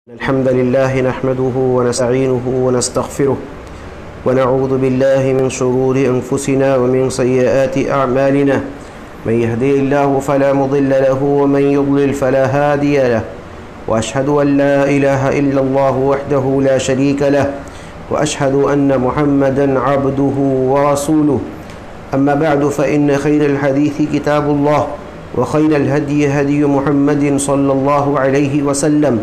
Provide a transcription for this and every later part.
الحمد لله نحمده ونستعينه ونستغفره ونعوذ بالله من شرور أنفسنا ومن سيئات أعمالنا من يهدي الله فلا مضل له ومن يضلل فلا هادي له وأشهد أن لا إله إلا الله وحده لا شريك له وأشهد أن محمدا عبده ورسوله أما بعد فإن خير الحديث كتاب الله وخير الهدي هدي محمد صلى الله عليه وسلم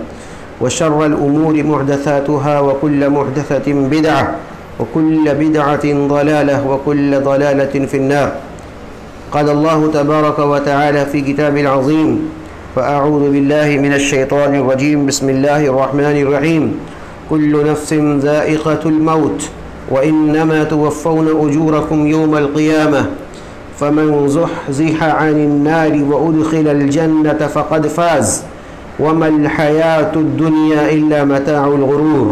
وشر الأمور محدثاتها وكل محدثة بدعة وكل بدعة ضلالة وكل ضلالة في النار. قال الله تبارك وتعالى في كتاب العظيم: فأعوذ بالله من الشيطان الرجيم بسم الله الرحمن الرحيم كل نفس ذائقة الموت وإنما توفون أجوركم يوم القيامة فمن زحزح عن النار وأدخل الجنة فقد فاز وما الحياة الدنيا إلا متاع الغرور.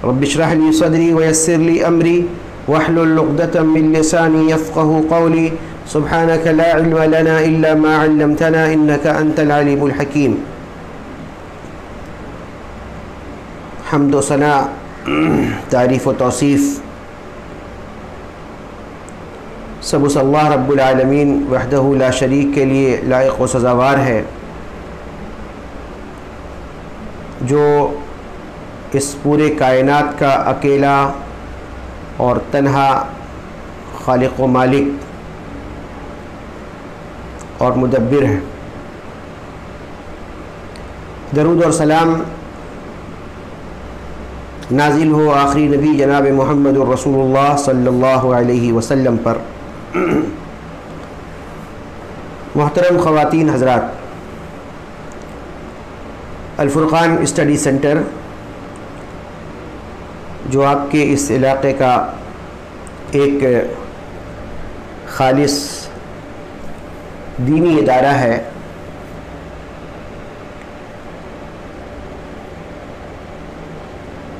رب اشرح لي صدري ويسر لي أمري واحلل عقدة من لساني يفقه قولي سبحانك لا علم لنا إلا ما علمتنا إنك أنت العليم الحكيم. حمد و ثنا، تعریف و توصیف سب اس اللہ رب العالمین وحدہ لا شریک کے لیے لائق و سزاوار ہے جو اس پورے کائنات کا اکیلا اور تنہا خالق و مالک اور مدبر ہے. درود اور سلام نازل ہو آخری نبی جناب محمد الرسول اللہ صلی اللہ علیہ وسلم پر. محترم خواتین حضرات، الفرقان اسٹڈی سینٹر جو آپ کے اس علاقے کا ایک خالص دینی ادارہ ہے،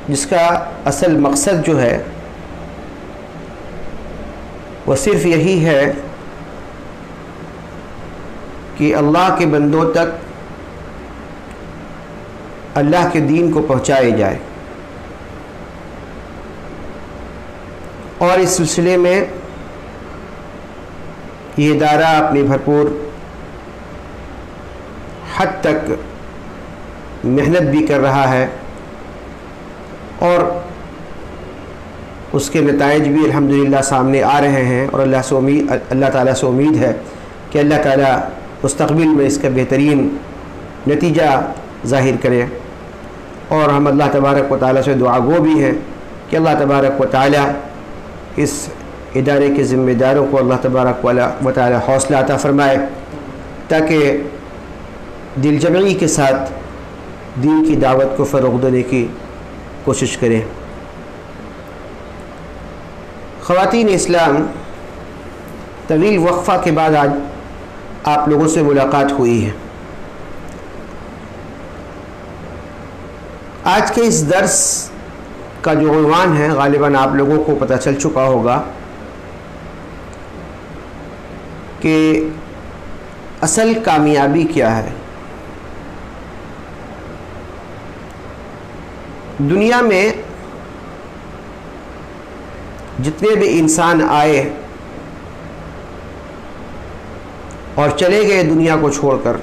جس کا اصل مقصد جو ہے وہ صرف یہی ہے کہ اللہ کے بندوں تک اللہ کے دین کو پہنچائے جائے، اور اس سلسلے میں یہ ادارہ اپنی بھرپور حد تک محنت بھی کر رہا ہے اور اس کے نتائج بھی الحمدللہ سامنے آ رہے ہیں، اور اللہ تعالیٰ سے امید ہے کہ اللہ تعالیٰ مستقبل میں اس کا بہترین نتیجہ ظاہر کرے. اور ہم اللہ تبارک و تعالیٰ سے دعا گو بھی ہیں کہ اللہ تبارک و تعالیٰ اس ادارے کے ذمہ داروں کو اللہ تبارک و تعالیٰ حوصلہ عطا فرمائے تاکہ دل جمعی کے ساتھ دین کی دعوت کو فروغ دینے کی کوشش کریں. خواتین اسلام، طویل وقفہ کے بعد آج آپ لوگوں سے ملاقات ہوئی ہے. آج کے اس درس کا جو عنوان ہے غالباً آپ لوگوں کو پتہ چل چکا ہوگا کہ اصل کامیابی کیا ہے. دنیا میں جتنے بھی انسان آئے اور چلے گئے دنیا کو چھوڑ کر،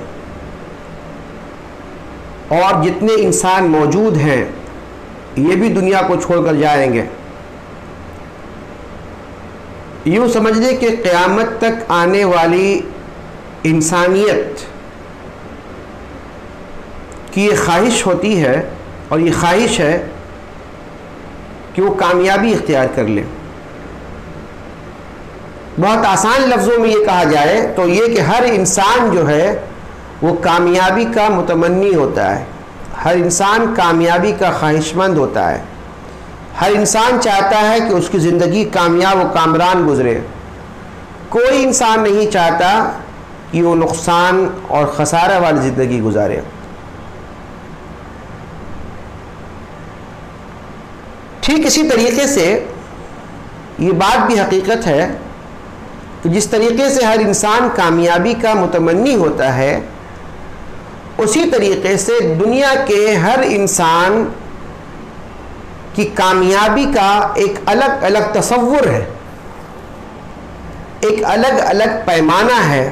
اور جتنے انسان موجود ہیں یہ بھی دنیا کو چھوڑ کر جائیں گے. یوں سمجھ لیں کہ قیامت تک آنے والی انسانیت کی یہ خواہش ہوتی ہے، اور یہ خواہش ہے کہ وہ کامیابی اختیار کر لے. بہت آسان لفظوں میں یہ کہا جائے تو یہ کہ ہر انسان جو ہے وہ کامیابی کا متمنی ہوتا ہے، ہر انسان کامیابی کا خواہش مند ہوتا ہے، ہر انسان چاہتا ہے کہ اس کی زندگی کامیاب و کامران گزرے. کوئی انسان نہیں چاہتا کہ وہ نقصان اور خسارہ والی زندگی گزارے. ٹھیک اسی طریقے سے یہ بات بھی حقیقت ہے کہ جس طریقے سے ہر انسان کامیابی کا متمنی ہوتا ہے، اسی طریقے سے دنیا کے ہر انسان کی کامیابی کا ایک الگ الگ تصور ہے، ایک الگ الگ پیمانہ ہے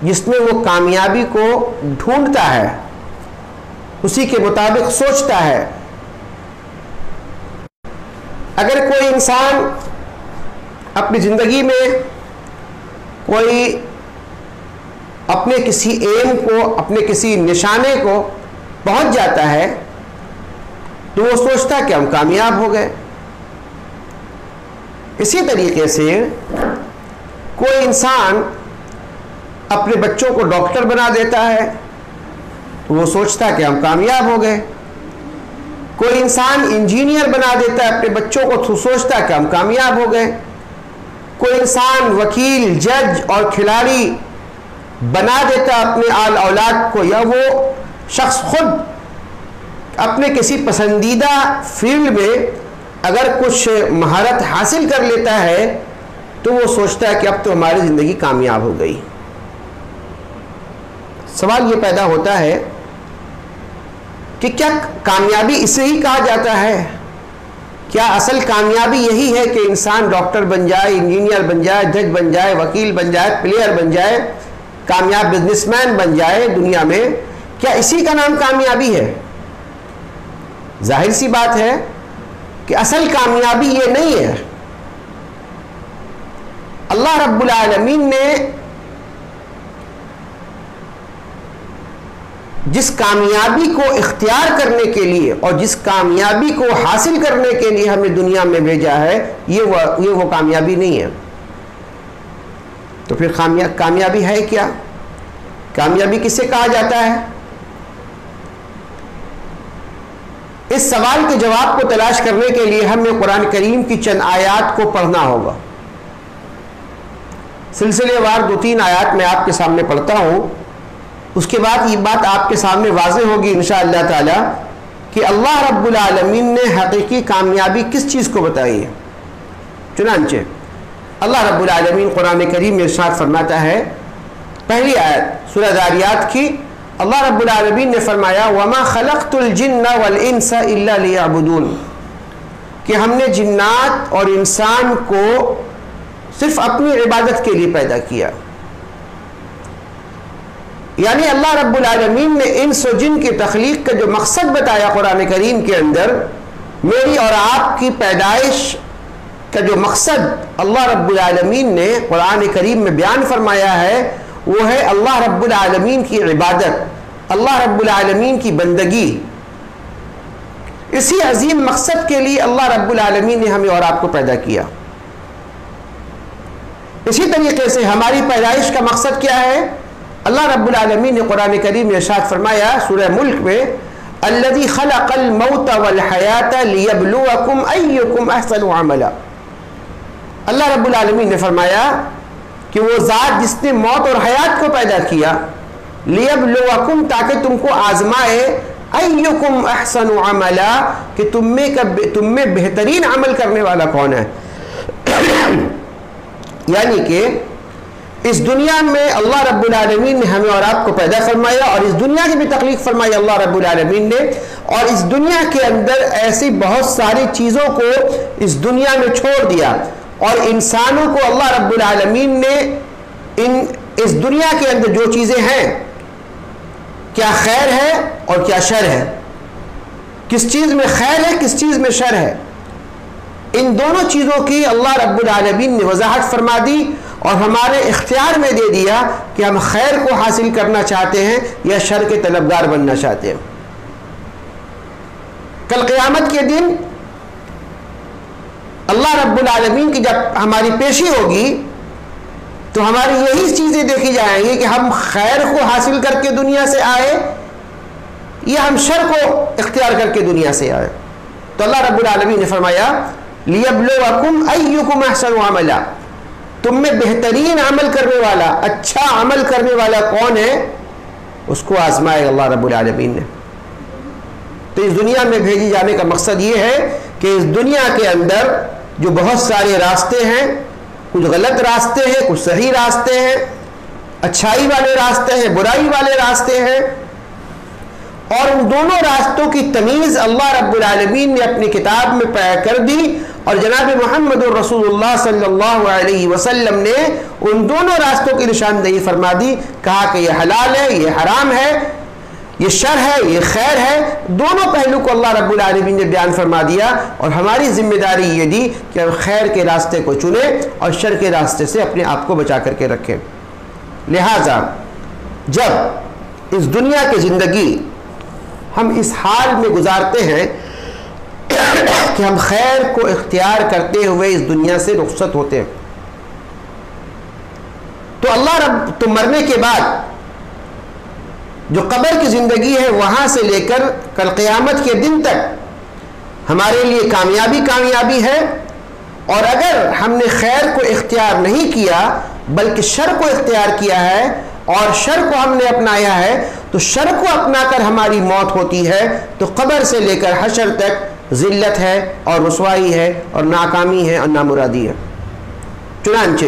جس میں وہ کامیابی کو ڈھونڈتا ہے، اسی کے مطابق سوچتا ہے۔ اگر کوئی انسان اپنی زندگی میں کوئی اپنے کسی ایم کو، اپنے کسی نشانے کو پہنچ جاتا ہے تو وہ سوچتا ہے کہ ہم کامیاب ہو گئے۔ اسی طریقے سے کوئی انسان اپنے بچوں کو ڈاکٹر بنا دیتا ہے تو وہ سوچتا ہے کہ ہم کامیاب ہو گئے۔ کوئی انسان انجینئر بنا دیتا ہے اپنے بچوں کو تو سوچتا ہے کہ ہم کامیاب ہو گئے۔ کوئی انسان وکیل، جج اور کھلاڑی بنا دیتا اپنے اولاد کو، یا وہ شخص خود اپنے کسی پسندیدہ فیلڈ میں اگر کچھ مہارت حاصل کر لیتا ہے تو وہ سوچتا ہے کہ اب تو ہماری زندگی کامیاب ہو گئی۔ سوال یہ پیدا ہوتا ہے کہ کیا کامیابی اسے ہی کہا جاتا ہے؟ کیا اصل کامیابی یہی ہے کہ انسان ڈاکٹر بن جائے، انجینئر بن جائے، جج بن جائے، وکیل بن جائے، پلیئر بن جائے، کامیاب بزنس مین بن جائے دنیا میں؟ کیا اسی کا نام کامیابی ہے؟ ظاہر سی بات ہے کہ اصل کامیابی یہ نہیں ہے۔ اللہ رب العالمین نے جس کامیابی کو اختیار کرنے کے لیے اور جس کامیابی کو حاصل کرنے کے لیے ہمیں دنیا میں بھیجا ہے، یہ وہ کامیابی نہیں ہے۔ تو پھر کامیابی ہے کیا؟ کامیابی کسے کہا جاتا ہے؟ اس سوال کے جواب کو تلاش کرنے کے لیے ہمیں قرآن کریم کی چند آیات کو پڑھنا ہوگا۔ سلسلے وار 2-3 آیات میں آپ کے سامنے پڑھتا ہوں، اس کے بعد یہ بات آپ کے سامنے واضح ہوگی انشاءاللہ تعالی کہ اللہ رب العالمین نے حقیقی کامیابی کس چیز کو بتائی ہے۔ چنانچہ اللہ رب العالمین قرآن کریم میں ارشاد فرماتا ہے، پہلی آیت سورہ ذاریات کی، اللہ رب العالمین نے فرمایا وَمَا خَلَقْتُ الْجِنَّ وَالْإِنسَ إِلَّا لِيَعْبُدُونَ، کہ ہم نے جنات اور انسان کو صرف اپنی عبادت کے لیے پیدا کیا۔ یعنی اللہ رب العالمین نے انس و جن کی تخلیق کا جو مقصد بتایا قرآن کریم کے اندر، میری اور آپ کی پیدائش کا جو مقصد اللہ رب العالمین نے قرآن کریم میں بیان فرمایا ہے، وہ ہے اللہ رب العالمین کی عبادت، اللہ رب العالمین کی بندگی۔ اسی عظیم مقصد کے لیے اللہ رب العالمین نے ہمیں اور آپ کو پیدا کیا۔ اسی طریقے سے ہماری پیدائش کا مقصد کیا ہے؟ اللہ رب العالمین نے قرآن کریم میں ارشاد فرمایا سورہ ملک میں، الذی خلق الموت والحیات لیبلوکم ایکم احسن عملا۔ اللہ رب العالمین نے فرمایا کہ وہ ذات جس نے موت اور حیات کو پیدا کیا، لیبلوکم، تاکہ تم کو آزمائے، ایکم احسن عملا، کہ تم میں بہترین عمل کرنے والا کون ہے۔ یعنی کہ اس دنیا میں اللہ رب العالمین نے ہمیں اور آپ کو پیدا فرمایا، اور اس دنیا کی بھی تخلیق فرمائی اللہ رب العالمین نے، اور اس دنیا کے اندر ایسی بہت ساری چیزوں کو اس دنیا میں چھوڑ دیا، اور انسانوں کو اللہ رب العالمین نے اس دنیا کے اندر جو چیزیں ہیں، کیا خیر ہے اور کیا شر ہے، کس چیز میں خیر ہے کس چیز میں شر ہے، ان دونوں چیزوں کی اللہ رب العالمین نے وضاحت فرما دی اور ہمارے اختیار میں دے دیا کہ ہم خیر کو حاصل کرنا چاہتے ہیں یا شر کے طلبگار بننا چاہتے ہیں۔ کل قیامت کے دن اللہ رب العالمین کی جب ہماری پیشی ہوگی تو ہماری یہی چیزیں دیکھی جائیں گی کہ ہم خیر کو حاصل کر کے دنیا سے آئے یا ہم شر کو اختیار کر کے دنیا سے آئے۔ تو اللہ رب العالمین نے فرمایا لِيَبْلُوَكُمْ أَيُّكُمْ أَحْسَنُ عَمَلًا، تم میں بہترین عمل کرنے والا، اچھا عمل کرنے والا کون ہے، اس کو آزمائے اللہ رب العالمین نے۔ تو اس دنیا میں بھیجی جانے کا مقصد یہ ہے کہ اس دنیا کے اندر جو بہت سارے راستے ہیں، کچھ غلط راستے ہیں، کچھ صحیح راستے ہیں، اچھائی والے راستے ہیں، برائی والے راستے ہیں، اور ان دونوں راستوں کی تمیز اللہ رب العالمین نے اپنی کتاب میں کر دی، اور جناب محمد رسول اللہ صلی اللہ علیہ وسلم نے ان دونوں راستوں کی نشاندہی فرما دی، کہا کہ یہ حلال ہے، یہ حرام ہے، یہ شر ہے، یہ خیر ہے، دونوں پہلو کو اللہ رب العالمین نے بیان فرما دیا، اور ہماری ذمہ داری یہ دی کہ ہم خیر کے راستے کو چنیں اور شر کے راستے سے اپنے آپ کو بچا کر کے رکھیں۔ لہٰذا جب اس دنیا کی زندگی ہم اس حال میں گزارتے ہیں کہ ہم خیر کو اختیار کرتے ہوئے اس دنیا سے رخصت ہوتے ہیں، تو مرنے کے بعد جو قبر کی زندگی ہے وہاں سے لے کر کل قیامت کے دن تک ہمارے لیے کامیابی ہے، اور اگر ہم نے خیر کو اختیار نہیں کیا بلکہ شر کو اختیار کیا ہے اور شر کو ہم نے اپنایا ہے، تو شر کو اپنا کر ہماری موت ہوتی ہے تو قبر سے لے کر حشر تک ذلت ہے اور رسوائی ہے اور ناکامی ہے اور نامرادی ہے۔ چنانچہ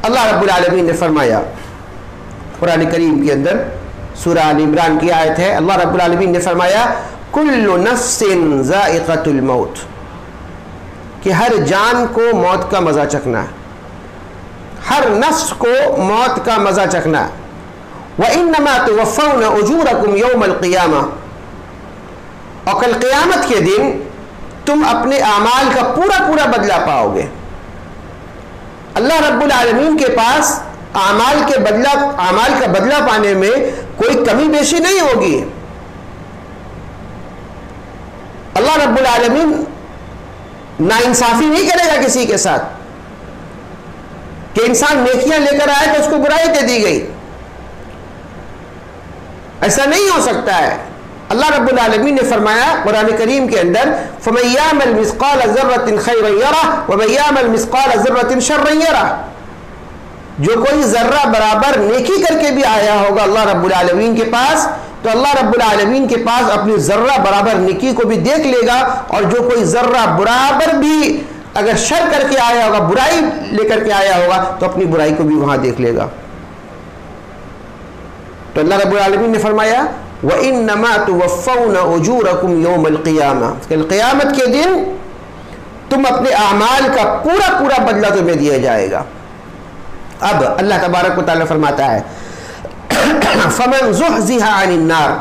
اللہ رب العالمین نے فرمایا قرآن کریم کے اندر، سورہ آل عمران کی آیت ہے، اللہ رب العالمین نے فرمایا کل نفس ذائقۃ الموت، کہ ہر جان کو موت کا مزہ چکھنا ہے، ہر نفس کو موت کا مزہ چکھنا ہے۔ وَإِنَّمَا تُوَفَّوْنَ أُجُورَكُمْ يَوْمَ الْقِيَامَةِ، اور کل قیامت کے دن تم اپنے اعمال کا پورا بدلہ پاؤ گے۔ اللہ رب العالمین کے پاس اعمال کا بدلہ پانے میں کوئی کمی بیشی نہیں ہوگی۔ اللہ رب العالمین ناانصافی نہیں کرے گا کسی کے ساتھ کہ انسان نیکیاں لے کر آئے تو اس کو برائی دے دی گئی، ایسا نہیں ہو سکتا ہے۔ اللہ رب العالمین نے فرمایا قرآن کریم کے اندر فَمَن يَعْمَلْ مِثْقَالَ ذَرَّةٍ خَيْرًا يَرَهُ وَمَن يَعْمَلْ مِثْقَالَ ذَرَّةٍ شَرًّا يَرَهُ، جو کوئی ذرہ برابر نیکی کر کے بھی آیا ہوگا اللہ رب العالمین کے پاس، تو اللہ رب العالمین کے پاس اپنی ذرہ برابر نیکی کو بھی دیکھ لے گا، اور جو کوئی ذرہ برابر بھی اگر شر کر کے آیا ہوگا، برائی لے کر کے آیا ہوگا، تو اپنی برائی کو بھی وہاں دیکھ لے گا۔ تو اللہ رب العالمین نے فرمایا وَإِنَّمَا تُوَفَّوْنَ أُجُورَكُمْ يَوْمَ الْقِيَامَةِ، کہ قیامت کے دن تم اپنے اعمال کا پورا بدلہ تمہیں دیا جائے گا۔ اب اللہ تبارک و تعالیٰ فرماتا ہے فَمَنْ زُحْزِحَ عَنِ النَّارِ،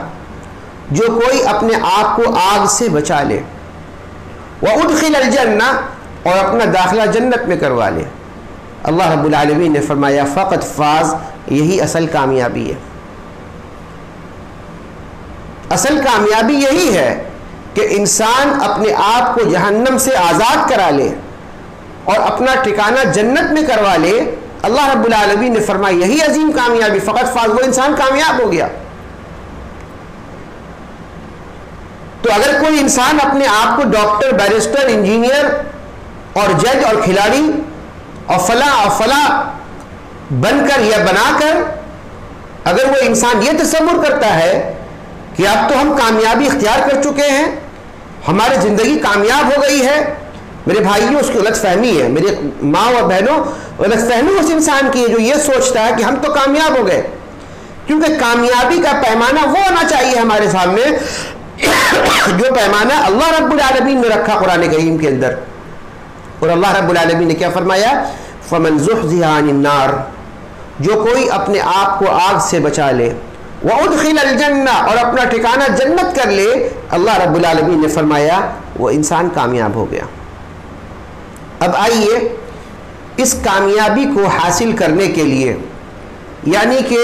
جو کوئی اپنے آپ کو آگ سے بچا لے، وَأُدْخِلَ الْجَنَّةِ، اور اپنا داخلہ جنت میں کروا لے، اللہ رب العالمین نے فرمایا فقط فاز، یہی اصل کامیابی ہے۔ اصل کامیابی یہی ہے کہ انسان اپنے آپ کو جہنم سے آزاد کرا لے اور اپنا ٹھکانہ جنت میں کروا لے۔ اللہ رب العالمین نے فرمایا یہی عظیم کامیابی، فقط فاز، وہ انسان کامیاب ہو گیا۔ تو اگر کوئی انسان اپنے آپ کو ڈاکٹر، بیرسٹر، انجینئر اور جج اور کھلاڑی اور فلاں بن کر یا بنا کر اگر وہ انسان یہ تصور کرتا ہے کہ اب تو ہم کامیابی اختیار کر چکے ہیں، ہماری زندگی کامیاب ہو گئی ہے، میرے بھائیوں اس کی غلط فہمی ہے، میرے ماں اور بہنوں غلط فہمی اس انسان کی ہے جو یہ سوچتا ہے کہ ہم تو کامیاب ہو گئے، کیونکہ کامیابی کا پیمانہ وہ ہونا چاہیے ہمارے سامنے جو پیمانہ اللہ رب العالمین نے رکھا قرآن کریم کے اندر۔ اور اللہ رب العالمین نے کیا فرمایا فَمَنْ زُحْزِحَ عَنِ النَّارِ، جو کوئی اپنے آپ کو آگ سے بچا لے، وَأُدْخِلَ الْجَنَّةِ، اور اپنا ٹھکانہ جنت کر لے، اللہ رب العالمین نے فرمایا وہ انسان کامیاب ہو گیا۔ اب آئیے اس کامیابی کو حاصل کرنے کے لیے، یعنی کہ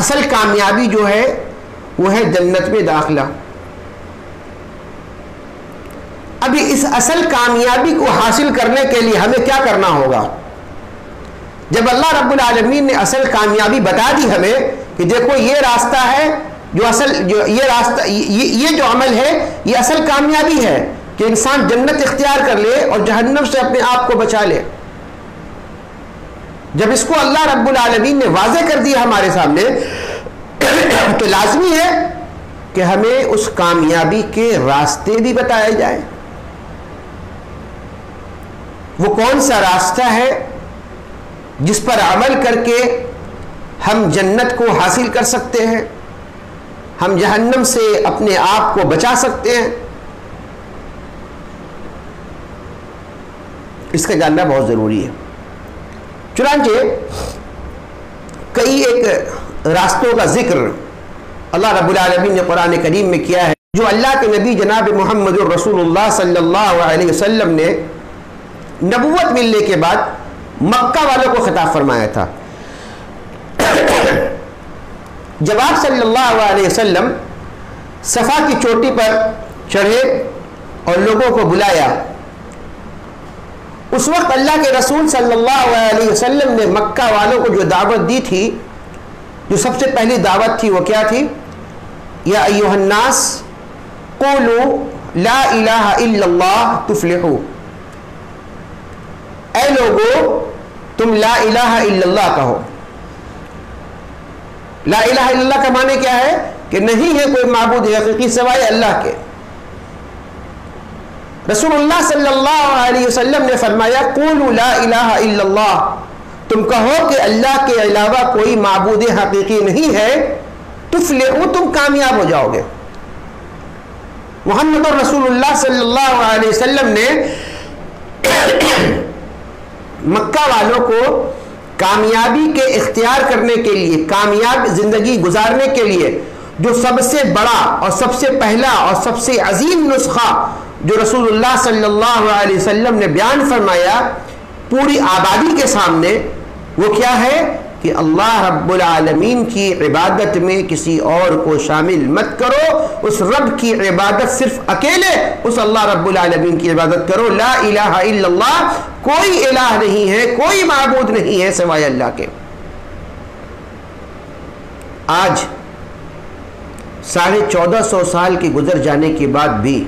اصل کامیابی جو ہے وہ ہے جنت میں داخلہ۔ ابھی اس اصل کامیابی کو حاصل کرنے کے لیے ہمیں کیا کرنا ہوگا؟ جب اللہ رب العالمین نے اصل کامیابی بتا دی ہمیں کہ دیکھو یہ راستہ ہے، یہ جو عمل ہے یہ اصل کامیابی ہے کہ انسان جنت اختیار کر لے اور جہنم سے اپنے آپ کو بچا لے۔ جب اس کو اللہ رب العالمین نے واضح کر دیا ہمارے سامنے تو لازمی ہے کہ ہمیں اس کامیابی کے راستے بھی بتائے جائیں۔ وہ کون سا راستہ ہے جس پر عمل کر کے ہم جنت کو حاصل کر سکتے ہیں؟ ہم جہنم سے اپنے آپ کو بچا سکتے ہیں؟ اس کا جاننا بہت ضروری ہے۔ چنانچہ کئی ایک راستوں کا ذکر اللہ رب العالمین نے قرآن کریم میں کیا ہے، جو اللہ کے نبی جناب محمد الرسول اللہ صلی اللہ علیہ وسلم نے نبوت ملنے کے بعد مکہ والوں کو خطاب فرمایا تھا۔ جب آپ صلی اللہ علیہ وسلم صفا کی چوٹی پر چڑھے اور لوگوں کو بلایا، اس وقت اللہ کے رسول صلی اللہ علیہ وسلم نے مکہ والوں کو جو دعوت دی تھی، جو سب سے پہلی دعوت تھی وہ کیا تھی؟ یا ایھا الناس قولوا لا الہ الا اللہ تفلحوا، اے لوگو تم لا الہ الا اللہ کہو۔ لا الہ الا اللہ کا معنی کیا ہے؟ کہ نہیں ہے کوئی معبود حقیقی سوائے اللہ کے۔ رسول اللہ صلی اللہ علیہ وسلم نے فرمایا قولوا لا الہ الا اللہ، تم کہو کہ اللہ کے علاوہ کوئی معبود حقیقی نہیں ہے، تفلحوا، تم کامیاب ہو جاؤ گے۔ محمد رسول اللہ صلی اللہ علیہ وسلم نے مکہ والوں کو کامیابی کے اختیار کرنے کے لیے، کامیاب زندگی گزارنے کے لیے جو سب سے بڑا اور سب سے پہلا اور سب سے عظیم نسخہ جو رسول اللہ صلی اللہ علیہ وسلم نے بیان فرمایا پوری آبادی کے سامنے، وہ کیا ہے کہ اللہ رب العالمین کی عبادت میں کسی اور کو شامل مت کرو، اس رب کی عبادت صرف اکیلے اس اللہ رب العالمین کی عبادت کرو۔ لا الہ الا اللہ، کوئی الہ نہیں ہے، کوئی معبود نہیں ہے سوائے اللہ کے۔ آج 1450 سال کے گزر جانے کے بعد بھی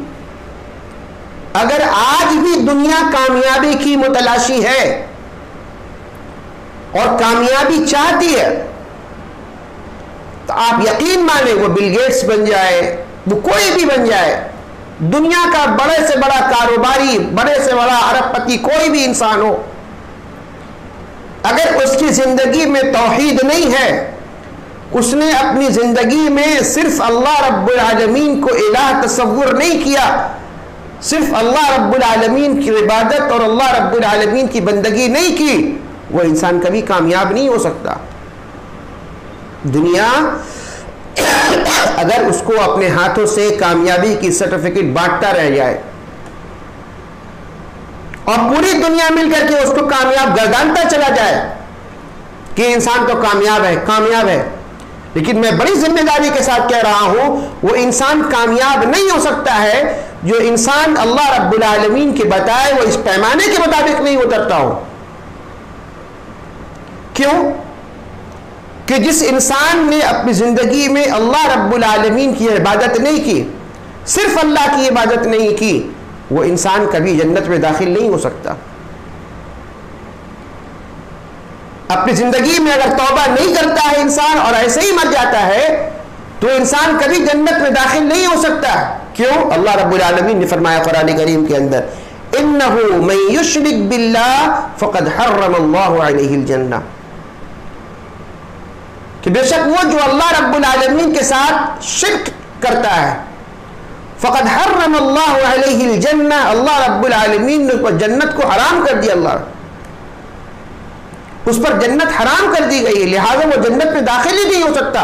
اگر آج بھی دنیا کامیابی کی متلاشی ہے اور کامیابی چاہتی ہے، تو آپ یقین مانیں وہ بل گیٹس بن جائے، وہ کوئی بھی بن جائے، دنیا کا بڑے سے بڑا کاروباری، بڑے سے بڑا ارب پتی کوئی بھی انسان ہو، اگر اس کی زندگی میں توحید نہیں ہے، اس نے اپنی زندگی میں صرف اللہ رب العالمین کو الہ تصور نہیں کیا، صرف اللہ رب العالمین کی عبادت اور اللہ رب العالمین کی بندگی نہیں کی، وہ انسان کبھی کامیاب نہیں ہو سکتا۔ دنیا اگر اس کو اپنے ہاتھوں سے کامیابی کی سرٹیفکیٹ بانٹتا رہ جائے اور پوری دنیا مل کر کے اس کو کامیاب گردانتا چلا جائے کہ انسان تو کامیاب ہے کامیاب ہے، لیکن میں بڑی ذمہ داری کے ساتھ کہہ رہا ہوں وہ انسان کامیاب نہیں ہو سکتا ہے جو انسان اللہ رب العالمین کے بتائے وہ اس پیمانے کے مطابق نہیں اترتا ہو۔ کیوں؟ کہ جس انسان نے اپنی زندگی میں اللہ رب العالمین کی عبادت نہیں کی، صرف اللہ کی عبادت نہیں کی، وہ انسان کبھی جنت میں داخل نہیں ہو سکتا۔ اپنی زندگی میں اگر توبہ نہیں کرتا ہے انسان اور ایسے ہی مر جاتا ہے تو انسان کبھی جنت میں داخل نہیں ہو سکتا۔ کیوں؟ اللہ رب العالمین نے فرمایا قرآن کریم کے اندر اِنَّهُ مَن يُشْرِكْ بِاللَّهِ فَقَدْ حَرَّمَ اللَّهُ عَلَيْهِ الْجَنَّةِ، کہ بے شک وہ جو اللہ رب العالمین کے ساتھ شرک کرتا ہے، فَقَدْ حَرَّمَ اللَّهُ عَلَيْهِ الْجَنَّةِ، اللہ رب العالمین نے اس پر جنت کو حرام کر دیا، اللہ اس پر جنت حرام کر دی گئی ہے، لہذا وہ جنت میں داخل ہی نہیں ہو سکتا۔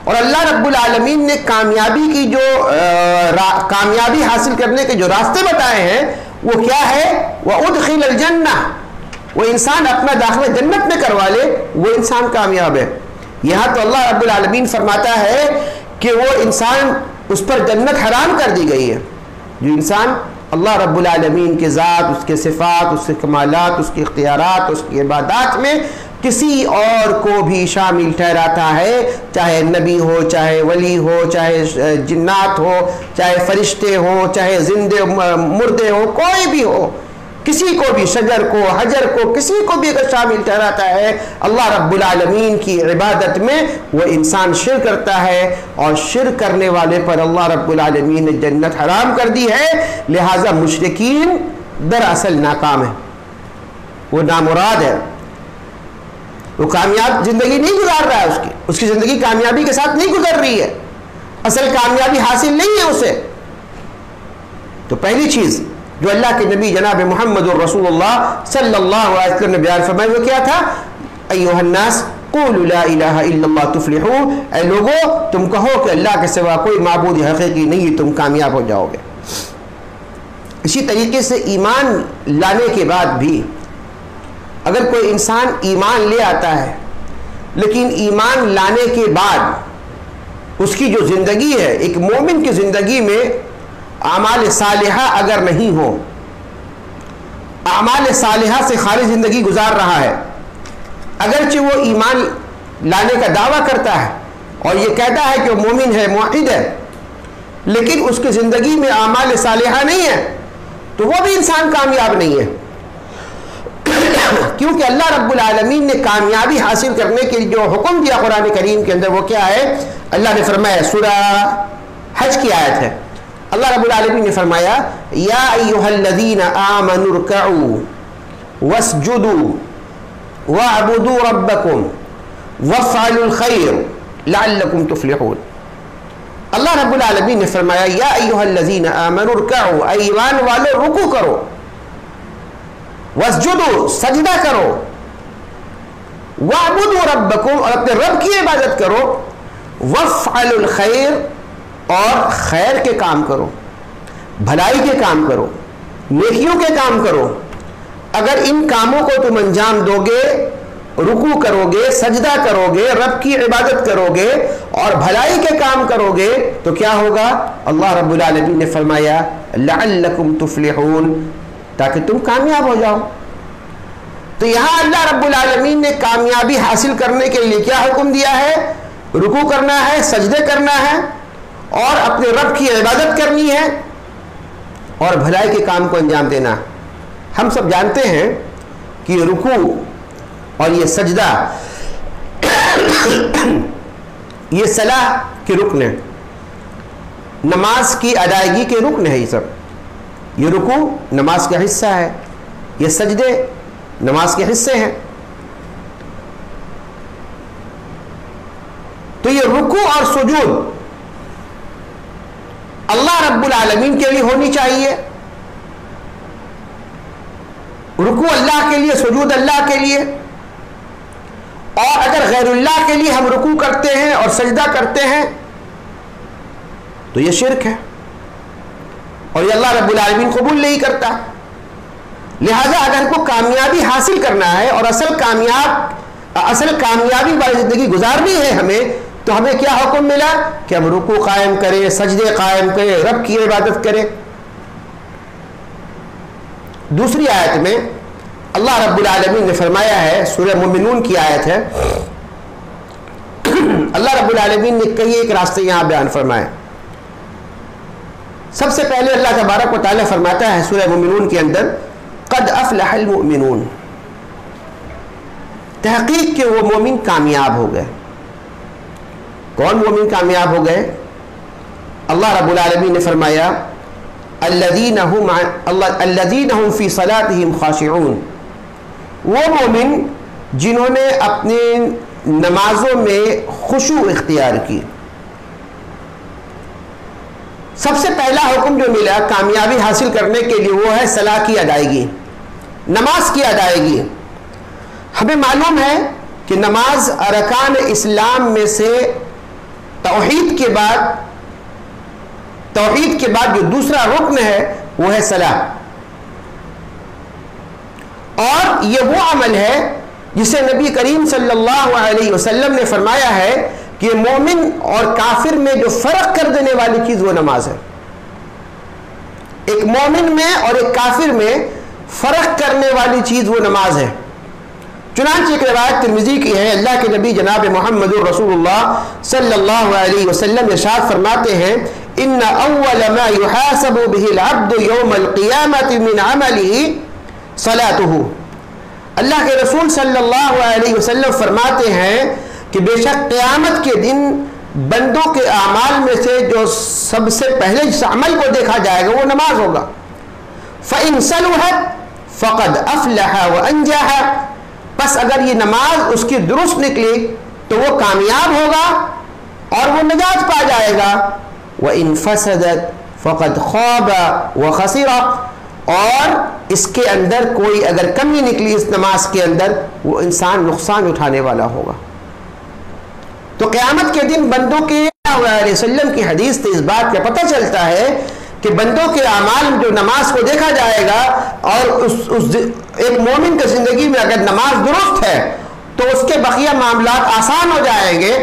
اور اللہ رب العالمین نے کامیابی کی جو کامیابی حاصل کرنے کے جو راستے بتائے ہیں وہ کیا ہے؟ وَأُدْخِلَ الْجَنَّةِ، وہ انسان اپنا داخلہ جنت میں کروا لے وہ انسان کامیاب ہے۔ یہاں تو اللہ رب العالمین فرماتا ہے کہ وہ انسان اس پر جنت حرام کر دی گئی ہے، جو انسان اللہ رب العالمین کے ذات، اس کے صفات، اس کے کمالات، اس کے اختیارات، اس کی عبادات میں کسی اور کو بھی شامل ٹھہراتا ہے، چاہے نبی ہو، چاہے ولی ہو، چاہے جنات ہو، چاہے فرشتے ہوں، چاہے زندے مردے ہوں، کوئی بھی ہو، کسی کو بھی، شجر کو، حجر کو، کسی کو بھی اگر شامل ٹھہراتا ہے اللہ رب العالمین کی عبادت میں، وہ انسان شرک کرتا ہے، اور شرک کرنے والے پر اللہ رب العالمین نے جنت حرام کر دی ہے۔ لہذا مشرکین دراصل ناکام ہے، وہ نامراد ہے، وہ کامیاب زندگی نہیں گزار رہا ہے، اس کی زندگی کامیابی کے ساتھ نہیں گزر رہی ہے۔ اصل کامیابی حاصل نہیں ہے اسے. تو پہلی چیز جو اللہ کے نبی جناب محمد الرسول اللہ صلی اللہ علیہ وسلم نے بیان فرمائی وہ کیا تھا؟ ایھا الناس قولوا لا الہ الا اللہ تفلحوا، اے لوگو تم کہو کہ اللہ کے سوا کوئی معبود حقیقی نہیں، تم کامیاب ہو جاؤ گے. اسی طریقے سے ایمان لانے کے بعد بھی اگر کوئی انسان ایمان لے آتا ہے لیکن ایمان لانے کے بعد اس کی جو زندگی ہے، ایک مومن کی زندگی میں اعمال صالحہ اگر نہیں ہو، اعمال صالحہ سے خالی زندگی گزار رہا ہے، اگرچہ وہ ایمان لانے کا دعویٰ کرتا ہے اور یہ کہتا ہے کہ وہ مومن ہے، موحد ہے، لیکن اس کی زندگی میں اعمال صالحہ نہیں ہے تو وہ بھی انسان کامیاب نہیں ہے. کیونکہ اللہ رب العالمین نے کامیابی حاصل کرنے کے لیے جو حکم دیا قرآن کریم کے اندر وہ کیا ہے؟ اللہ نے فرمایا، سورہ حج کی آیت ہے، اللہ رب العالمین نے فرمایا یا ایھا الذین آمنوا ارکعوا واسجدوا واعبدوا ربکم وافعلوا الخیر لعلکم تفلحون. اللہ رب العالمین نے فرمایا یا ایھا الذین آمنوا ارکعوا، اے ایمان والو رکوع کرو، واسجدوا سجدہ کرو، واعبدوا ربکم اور اپنے رب کی عبادت کرو، وافعلوا الخیر اور خیر کے کام کرو، بھلائی کے کام کرو، نیکیوں کے کام کرو. اگر ان کاموں کو تم انجام دو گے، رکوع کرو گے، سجدہ کرو گے، رب کی عبادت کرو گے اور بھلائی کے کام کرو گے تو کیا ہوگا؟ اللہ رب العالمین نے فرمایا لعلکم تفلحون، تاکہ تم کامیاب ہو جاؤ. تو یہاں اللہ رب العالمین نے کامیابی حاصل کرنے کے لیے کیا حکم دیا ہے؟ رکوع کرنا ہے، سجدے کرنا ہے اور اپنے رب کی عبادت کرنی ہے اور بھلائی کے کام کو انجام دینا. ہم سب جانتے ہیں کہ یہ رکوع اور یہ سجدہ یہ صلاح کے رکن ہے، نماز کی ادائیگی کے رکن ہے. یہ سب، یہ رکوع نماز کا حصہ ہے، یہ سجدے نماز کے حصے ہیں. تو یہ رکوع اور سجود اللہ رب العالمین کے لیے ہونی چاہیے. رکوع اللہ کے لیے، سجود اللہ کے لیے. اور اگر غیر اللہ کے لیے ہم رکوع کرتے ہیں اور سجدہ کرتے ہیں تو یہ شرک ہے اور یہ اللہ رب العالمین قبول نہیں کرتا. لہذا اگر کو کامیابی حاصل کرنا ہے اور اصل کامیابی والی زندگی گزارنی ہے ہمیں، تو ہمیں کیا حکم ملا کہ ہم رکوع قائم کریں، سجدے قائم کریں، رب کی عبادت کریں. دوسری آیت میں اللہ رب العالمین نے فرمایا ہے، سورہ مومنون کی آیت ہے، اللہ رب العالمین نے کئی ایک راستے یہاں بیان فرمائے. سب سے پہلے اللہ تبارک و تعالیٰ فرماتا ہے سورہ مومنون کے اندر قد افلح المؤمنون، تحقیق کہ وہ مومن کامیاب ہو گئے. کون مومن کامیاب ہو گئے؟ اللہ رب العالمین نے فرمایا الذین هم فی صلاتهم خاشعون، وہ مومن جنہوں نے اپنی نمازوں میں خشوع اختیار کی. سب سے پہلا حکم جو ملا کامیابی حاصل کرنے کے لیے وہ ہے صلاح کی ادائیگی، نماز کی ادائیگی. ہمیں معلوم ہے کہ نماز ارکان اسلام میں سے توحید کے بعد جو دوسرا رکن ہے وہ ہے صلاح. اور یہ وہ عمل ہے جسے نبی کریم صلی اللہ علیہ وسلم نے فرمایا ہے کہ مومن اور کافر میں جو فرق کر دینے والی چیز وہ نماز ہے. ایک مومن میں اور ایک کافر میں فرق کرنے والی چیز وہ نماز ہے. چنانچہ ایک روایت ترمذی کی ہے، اللہ کے نبی جناب محمد رسول اللہ صلی اللہ علیہ وسلم ارشاد فرماتے ہیں ان اول ما يحاسب به العبد يوم القيامة من عمله صلاته. اللہ کے رسول صلی اللہ علیہ وسلم فرماتے ہیں کہ بے شک قیامت کے دن بندوں کے اعمال میں سے جو سب سے پہلے جس عمل کو دیکھا جائے گا وہ نماز ہوگا. فَإِن صَلُحَتْ فَقَدْ أَفْلَحَ وَأَنْجَحَ، پس اگر یہ نماز اس کی درست نکلی تو وہ کامیاب ہوگا اور وہ نجات پا جائے گا. وَإِن فَسَدَتْ فَقَدْ خَابَ وَخَسِرَ. اور اس کے اندر کوئی اگر کمی نکلی اس نماز کے اندر, وہ انسان نقصان اٹھانے والا ہوگا. تو قیامت کے دن بندوں کے صلی اللہ علیہ وسلم کی حدیث سے اس بات کا پتہ چلتا ہے کہ بندوں کے اعمال میں جو نماز کو دیکھا جائے گا, اور ایک مومن کی زندگی میں اگر نماز درست ہے تو اس کے بقیہ معاملات آسان ہو جائیں گے,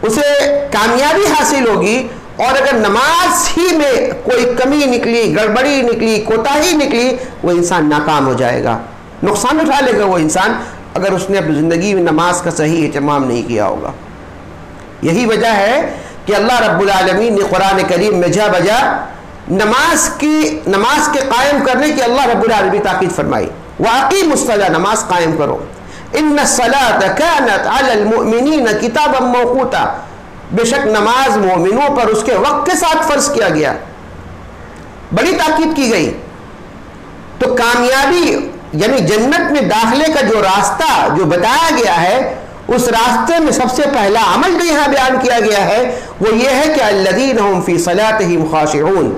اسے کامیابی حاصل ہوگی. اور اگر نماز ہی میں کوئی کمی نکلی, گڑبڑی نکلی, کوتاہی نکلی, وہ انسان ناکام ہو جائے گا, نقصان اٹھا لے گا وہ انسان, اگر اس نے اپنی زندگی میں نماز کا صحیح اہتمام نہیں کیا ہوگا. یہی وجہ ہے کہ اللہ رب العالمین نے قرآن کریم میں جا بجا نماز کے قائم کرنے کی اللہ رب العالمین تاکید فرمائی. وَأَقِيمُوا الصَّلَاةَ, نماز قائم کرو. إِنَّ الصَّلَاةَ كَانَتْ عَلَى الْمُؤْمِنِينَ كِتَابًا مَوْقُوتًا, بے شک نماز مومنوں پر اس کے وقت کے ساتھ فرض کیا گیا, بڑی تاکید کی گئی. تو کامیابی یعنی جنت میں داخلے کا جو راستہ جو بتایا گیا ہے, اس راستے میں سب سے پہلا عمل جو یہاں بیان کیا گیا ہے وہ یہ ہے کہ الذین هم فی صلاتہم خاشعون,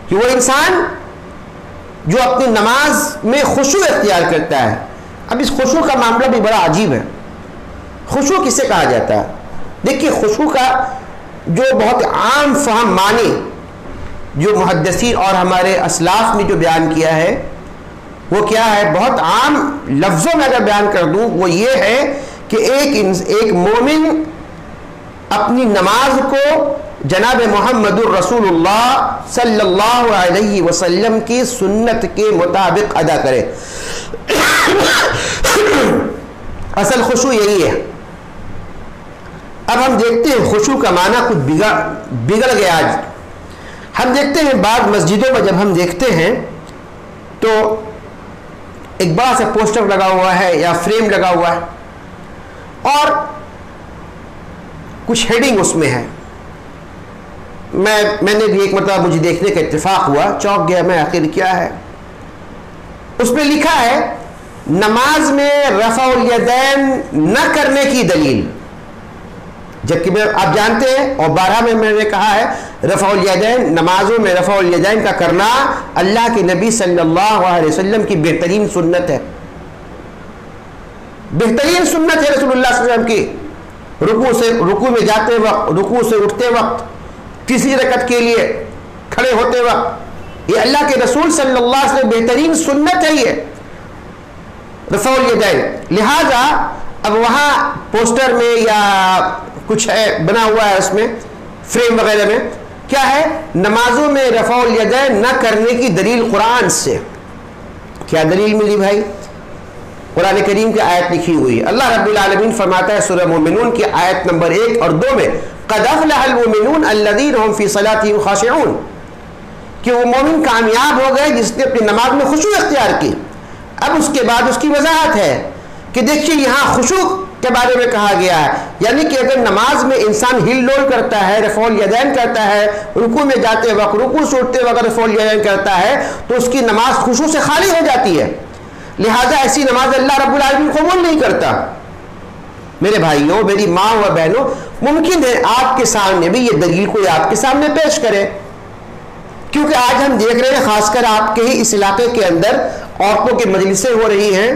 کہ وہ انسان جو اپنی نماز میں خشوع اختیار کرتا ہے. اب اس خشوع کا معاملہ بھی بڑا عجیب ہے. خشوع کسے کہا جاتا ہے؟ دیکھیے, خشوع کا جو بہت عام فہم معنی جو محدثین اور ہمارے اسلاف نے جو بیان کیا ہے وہ کیا ہے, بہت عام لفظوں میں اگر بیان کر دوں وہ یہ ہے کہ ایک مومن اپنی نماز کو جناب محمد الرسول اللہ صلی اللہ علیہ وسلم کی سنت کے مطابق ادا کرے. اصل خشوع یہی ہے. اب ہم دیکھتے ہیں خشوع کا معنی کچھ بگڑ گیا. آج ہم دیکھتے ہیں بعض مسجدوں میں جب ہم دیکھتے ہیں تو ایک بڑا سا پوسٹر لگا ہوا ہے یا فریم لگا ہوا ہے اور کچھ ہیڈنگ اس میں ہے. میں نے بھی ایک مرتبہ مجھے دیکھنے کا اتفاق ہوا, چونک گیا میں, آخر کیا ہے. اس میں لکھا ہے نماز میں رفع الیدین نہ کرنے کی دلیل, جبکہ آپ جانتے ہیں اور 12 میں نے کہا ہے رفع الیدین, نمازوں میں رفع الیدین کا کرنا اللہ کے نبی صلی اللہ علیہ وسلم کی بہترین سنت ہے. بہترین سنت ہے رسول اللہ صلی اللہ علیہ وسلم کی. رکوع میں جاتے وقت, رکوع سے اٹھتے وقت, تیسری رکعت کے لیے کھڑے ہوتے وقت, یہ اللہ کے رسول صلی اللہ علیہ وسلم بہترین سنت ہے یہ رفع الیدین. لہذا اب وہاں پوسٹر میں یا کچھ ہے بنا ہوا ہے اس میں فریم وغیرہ میں کیا ہے, نمازوں میں رفع الیدین نہ کرنے کی دلیل قرآن سے. کیا دلیل ملی بھائی؟ قرآن کریم کی آیت لکھی ہوئی. اللہ رب العالمین فرماتا ہے سورہ مومنون کی آیت نمبر 1 اور 2 میں قد افلح المؤمنون الذین هم فی صلاتهم خاشعون, کہ وہ مومن کامیاب ہو گئے جس نے اپنی نماز میں خشوع اختیار کی. اب اس کے بعد اس کی وضاحت ہے کہ دیکھیے یہاں خشوع کے بارے میں کہا گیا ہے, یعنی کہ اگر نماز میں انسان ہل ڈول کرتا ہے, رفع الیدین کرتا ہے, رکوع میں جاتے وقت, رکوع سے اٹھتے وقت رفع الیدین کرتا ہے, تو اس کی نماز خشوع سے خالی ہو جاتی ہے. لہذا ایسی نماز اللہ رب العالمین قبول نہیں کرتا. میرے بھائیوں, میری ماں و بہنوں, ممکن ہے آپ کے سامنے بھی یہ دلیل کوئی آپ کے سامنے پیش کرے, کیونکہ آج ہم دیکھ رہے ہیں خاص کر آپ کے ہی اس علاقے کے اندر عورتوں کی مجلسیں ہو رہی ہیں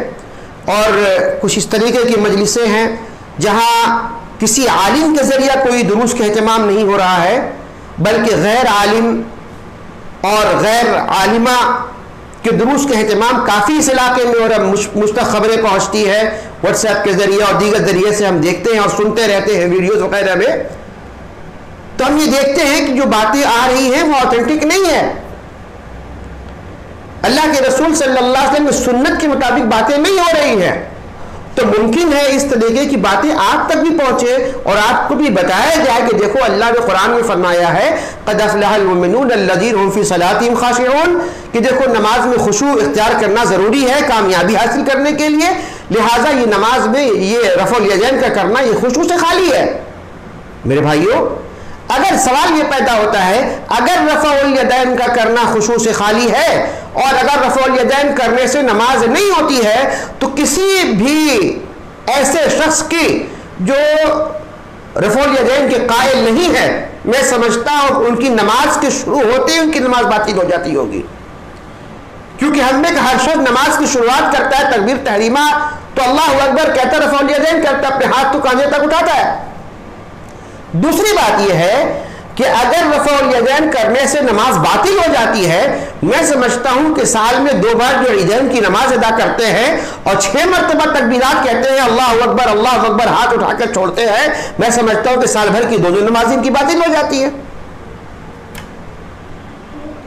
اور کچھ اس طریقے کی مجلسیں ہیں جہاں کسی عالم کے ذریعہ کوئی دروس کا اہتمام نہیں ہو رہا ہے, بلکہ غیر عالم اور غیر عالمہ کے دروس کا اہتمام کافی اس علاقے میں, اور مشتق خبریں پہنچتی ہے واٹس ایپ کے ذریعے اور دیگر ذریعے سے ہم دیکھتے ہیں اور سنتے رہتے ہیں ویڈیوز وغیرہ میں. تو ہم یہ دیکھتے ہیں کہ جو باتیں آ رہی ہیں وہ آتھینٹک نہیں ہے. اللہ کے رسول صلی اللہ علیہ وسلم کی سنت کے مطابق باتیں نہیں ہو رہی ہیں. تو ممکن ہے اس طریقے کی باتیں آپ تک بھی پہنچے اور آپ کو بھی بتایا جائے کہ دیکھو اللہ نے قرآن میں فرمایا ہے قد افلح المؤمنون الذین هم فی صلاتہم خاشعون, کہ دیکھو نماز میں خشوع اختیار کرنا ضروری ہے کامیابی حاصل کرنے کے لیے. لہٰذا یہ نماز میں یہ رفع الیدین کا کرنا یہ خشوع سے خالی ہے. میرے بھائیوں, اگر سوال یہ پیدا ہوتا ہے اگر رفع الیدین کا کرنا خشوع سے خالی ہے اور اگر رفع الیدین کرنے سے نماز نہیں ہوتی ہے, تو کسی بھی ایسے شخص کی جو رفع الیدین کے قائل نہیں ہے، میں سمجھتا ہوں ان کی نماز کے شروع ہوتے ہی ان کی نماز باطل ہو جاتی ہوگی، کیونکہ ہم میں ہر شخص نماز کی شروعات کرتا ہے تکبیر تحریمہ تو اللہ اکبر کہتا ہے، رفع الیدین کرتا ہے، اپنے ہاتھ تو کاندھے تک اٹھاتا ہے۔ دوسری بات یہ ہے کہ اگر رفع الیدین کرنے سے نماز باطل ہو جاتی ہے، میں سمجھتا ہوں کہ سال میں 2 بار جو عیدین کی نماز ادا کرتے ہیں اور 6 مرتبہ تکبیرات کہتے ہیں اللہ اکبر ہاتھ اٹھا کر چھوڑتے ہیں، میں سمجھتا ہوں کہ سال بھر کی دونوں نمازیں ان کی باطل ہو جاتی ہے۔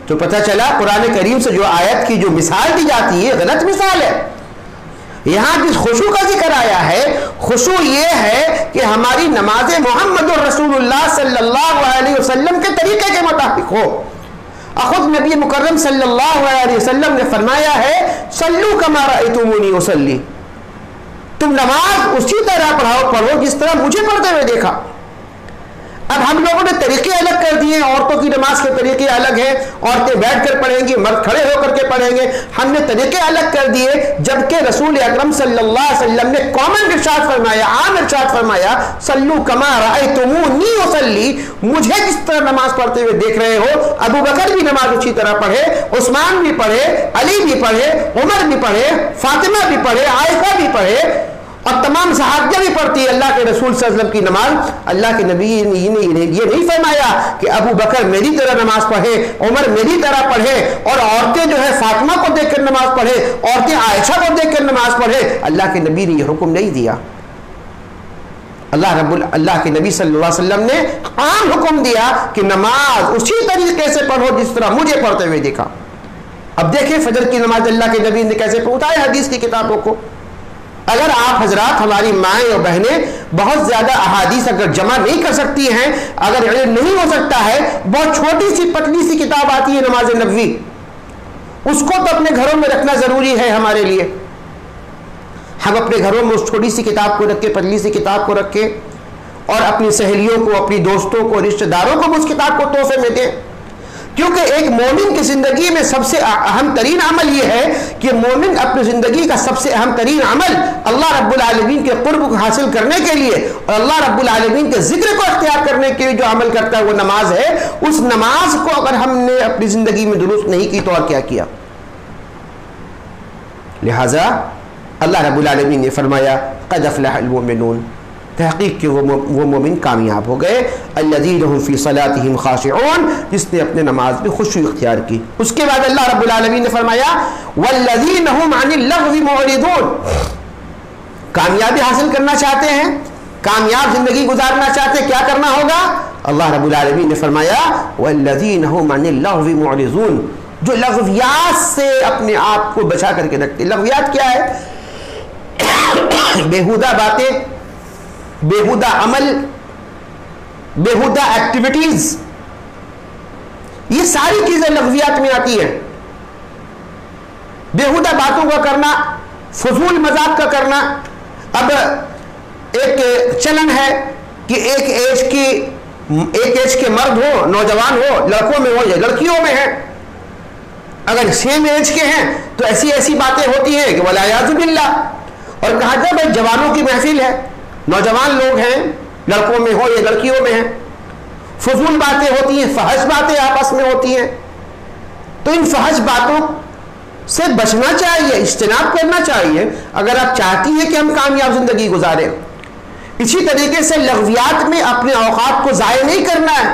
تو پتہ چلا قرآن کریم سے جو آیت کی جو مثال دی جاتی ہے غلط مثال ہے۔ یہاں جس خشوع کا ذکر آیا ہے، خشوع یہ ہے کہ ہماری نماز محمد الرسول اللہ صلی اللہ علیہ وسلم کے طریقے کے مطابق ہو۔ خود نبی مکرم صلی اللہ علیہ وسلم نے فرمایا ہے، صلو کما رأیتمونی اصلی، تم نماز اسی طرح پڑھو جس طرح مجھے پڑھتے ہوئے دیکھا۔ اب ہم لوگوں نے طریقے الگ کر دیے، عورتوں کی نماز کے طریقے الگ ہیں، عورتیں بیٹھ کر پڑھیں گی، مرد کھڑے ہو کر کے پڑھیں گے، ہم نے طریقے الگ کر دیے، جبکہ رسول اکرم صلی اللہ علیہ وسلم نے کامن ارشاد فرمایا، عام ارشاد فرمایا، صلو کما رأیتمونی اصلی، مجھے جس طرح نماز پڑھتے ہوئے دیکھ رہے ہو۔ ابو بکر بھی نماز اسی طرح پڑھے، عثمان بھی پڑھے، علی بھی پڑھے، عمر بھی پڑھے، فاطمہ بھی پڑھے، عائشہ بھی پڑھے، اور تمام صحابیہ بھی پڑھتی ہے اللہ کے رسول صلی اللہ علیہ وسلم کی نماز۔ اللہ کے نبی نے یہ نہیں فرمایا کہ ابو بکر میری طرح نماز پڑھے، عمر میری طرح پڑھے، اور عورتیں جو ہے فاطمہ کو دیکھ کر نماز پڑھے، عورتیں عائشہ کو دیکھ کر نماز پڑھے۔ اللہ کے نبی نے یہ حکم نہیں دیا۔ اللہ کے نبی صلی اللہ علیہ وسلم نے عام حکم دیا کہ نماز اسی طریقے سے پڑھو جس طرح مجھے پڑھتے ہوئے دیکھا۔ اب دیکھیں فجر کی نماز اللہ کے نبی نے کیسے اٹھایا حدیث کی کتابوں کو۔ اگر آپ حضرات ہماری مائیں اور بہنیں بہت زیادہ احادیث اگر جمع نہیں کر سکتی ہیں، اگر علم نہیں ہو سکتا ہے، بہت چھوٹی سی پتلی سی کتاب آتی ہے نماز نبوی، اس کو تو اپنے گھروں میں رکھنا ضروری ہے ہمارے لیے۔ ہم اپنے گھروں میں اس چھوٹی سی کتاب کو رکھیں، پتلی سی کتاب کو رکھیں، اور اپنی سہیلیوں کو، اپنی دوستوں کو، رشتہ داروں کو اس کتاب کو تحفے میں دیں، کیونکہ ایک مومن کی زندگی میں سب سے اہم ترین عمل یہ ہے کہ مومن اپنی زندگی کا سب سے اہم ترین عمل اللہ رب العالمین کے قرب کو حاصل کرنے کے لیے اور اللہ رب العالمین کے ذکر کو اختیار کرنے کے لیے جو عمل کرتا ہے وہ نماز ہے۔ اس نماز کو اگر ہم نے اپنی زندگی میں درست نہیں کی تو اور کیا کیا؟ لہذا اللہ رب العالمین نے فرمایا قد افلح المؤمنون، تحقیق کہ وہ مومن کامیاب ہو گئے، الذین هم فی صلاتهم خاشعون، جس نے اپنے نماز میں خشوع اختیار کی۔ اس کے بعد اللہ رب العالمین نے فرمایا والذین هم عن اللغو معرضون، کامیابی حاصل کرنا چاہتے ہیں، کامیاب زندگی گزارنا چاہتے ہیں، کیا کرنا ہوگا؟ اللہ رب العالمین نے فرمایا والذین هم عن اللغو معرضون، جو لغویات سے اپنے آپ کو بچا کر کے رکھتے۔ لغویات کیا ہے؟ بیہودہ باتیں، بیہودہ عمل، بیہودہ ایکٹیویٹیز، یہ ساری چیزیں لغویات میں آتی ہیں۔ بیہودہ باتوں کا کرنا، فضول مذاق کا کرنا۔ اب ایک چلن ہے کہ ایک ایج کے مرد ہو، نوجوان ہو، لڑکوں میں ہو یا لڑکیوں میں ہے، اگر سیم ایج کے ہیں تو ایسی باتیں ہوتی ہیں کہ والعیاذ باللہ، اور کہا جائے بھائی جوانوں کی محفل ہے، نوجوان لوگ ہیں، لڑکوں میں ہو یا لڑکیوں میں ہیں، فضول باتیں ہوتی ہیں، فحش باتیں آپس میں ہوتی ہیں۔ تو ان فحش باتوں سے بچنا چاہیے، اجتناب کرنا چاہیے اگر آپ چاہتی ہیں کہ ہم کامیاب زندگی گزاریں۔ اسی طریقے سے لغویات میں اپنے اوقات کو ضائع نہیں کرنا ہے۔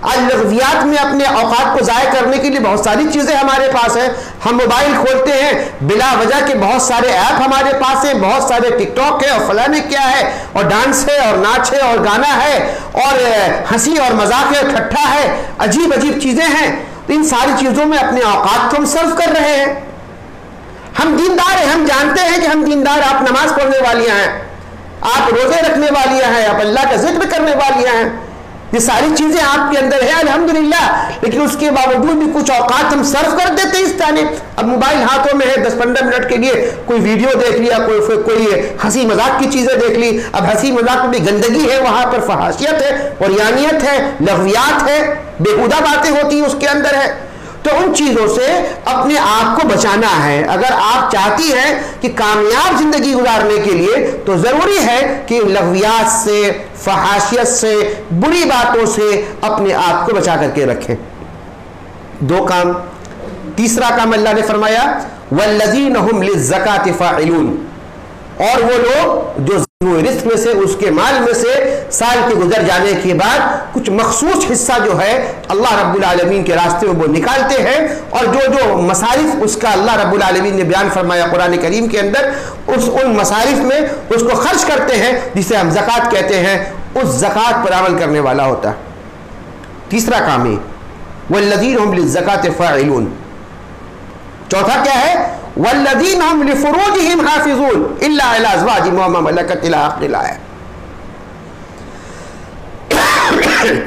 آج لغویات میں اپنے اوقات کو ضائع کرنے کے لیے بہت ساری چیزیں ہمارے پاس ہیں۔ ہم موبائل کھولتے ہیں، بلا وجہ کے بہت سارے ایپ ہمارے پاس ہیں، بہت سارے ٹک ٹاک ہے اور فلانے کیا ہے، اور ڈانس ہے اور ناچ ہے اور گانا ہے اور ہنسی اور مذاق ہے، ٹھٹھا ہے، عجیب چیزیں ہیں۔ تو ان ساری چیزوں میں اپنے اوقات کو ہم صرف کر رہے ہیں۔ ہم دیندار ہیں، ہم جانتے ہیں کہ ہم دیندار، آپ نماز پڑھنے والیاں ہیں، آپ روزے رکھنے والیاں ہیں، آپ اللہ کا ذکر کرنے والیاں ہیں، یہ ساری چیزیں آپ کے اندر ہیں الحمدللہ، لیکن اس کے باوجود بھی کچھ اوقات ہم صرف کر دیتے ہیں اس جانب۔ اب موبائل ہاتھوں میں ہے، 10-15 منٹ کے لیے کوئی ویڈیو دیکھ لیا، کوئی ہنسی مذاق کی چیزیں دیکھ لی۔ اب ہنسی مذاق میں بھی گندگی ہے، وہاں پر فحاشیت ہے، عریانیت ہے، لغویات ہے، بیہودہ باتیں ہوتی ہیں اس کے اندر ہے۔ تو ان چیزوں سے اپنے آپ کو بچانا ہے. اگر آپ چاہتی ہیں کہ کامیاب زندگی گزارنے کے لیے تو ضروری ہے کہ لغویات سے، فحاشیت سے، بری باتوں سے اپنے آپ کو بچا کر کے رکھیں. 2 کام. تیسرا کام اللہ نے فرمایا والذین هم للزکاة فاعلون، اور وہ لوگ جو رزق میں سے، اس کے مال میں سے سال کے گزر جانے کے بعد کچھ مخصوص حصہ جو ہے اللہ رب العالمین کے راستے میں وہ نکالتے ہیں، اور جو مصارف اس کا اللہ رب العالمین نے بیان فرمایا قرآن کریم کے اندر، ان مصارف میں اس کو خرچ کرتے ہیں جسے ہم زکوٰۃ کہتے ہیں، اس زکوٰۃ پر عمل کرنے والا ہوتا ہے. تیسرا کام ہے والذین هم للزکاة فاعلون. چوتھا کیا ہے والذین هم لفروجهم حافظون الا علی ازواجهم وما ملکت الى آخر الآیہ.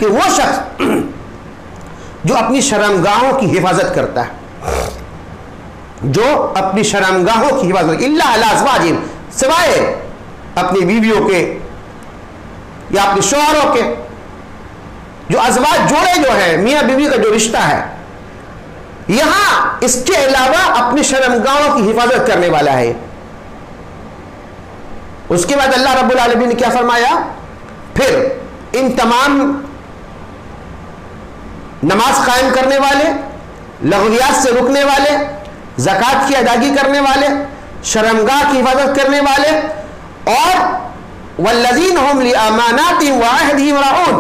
کہ وہ شخص جو اپنی شرمگاہوں کی حفاظت کرتا ہے، جو اپنی شرمگاہوں کی حفاظت، الا علی ازواجهم، سوائے اپنی بیویوں کے یا اپنے شوہروں کے. جو ازواج جوڑے جو ہیں، میاں بیوی کا جو رشتہ ہے، یہاں اس کے علاوہ اپنی شرمگاہوں کی حفاظت کرنے والا ہے. اس کے بعد اللہ رب العالمین نے کیا فرمایا؟ پھر ان تمام نماز قائم کرنے والے، لغویات سے رکنے والے، زکوٰۃ کی ادائیگی کرنے والے، شرمگاہ کی حفاظت کرنے والے، اور والذین هم لاماناتهم وعہدهم راعون،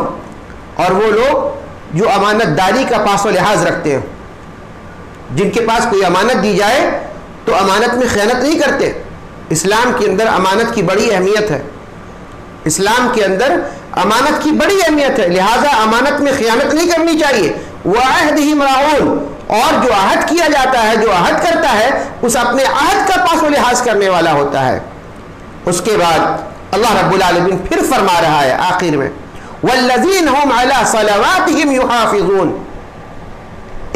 اور وہ لوگ جو امانت داری کا پاس و لحاظ رکھتے ہیں، جن کے پاس کوئی امانت دی جائے تو امانت میں خیانت نہیں کرتے. اسلام کے اندر امانت کی بڑی اہمیت ہے. اسلام کے اندر امانت کی بڑی اہمیت ہے، لہذا امانت میں خیانت نہیں کرنی چاہیے. وعہدہم راعون، اور جو عہد کیا جاتا ہے، جو عہد کرتا ہے، اس اپنے عہد کا پاس و لحاظ کرنے والا ہوتا ہے. اس کے بعد اللہ رب العالمین پھر فرما رہا ہے آخر میں والذین هم علی صلواتہم یحافظون.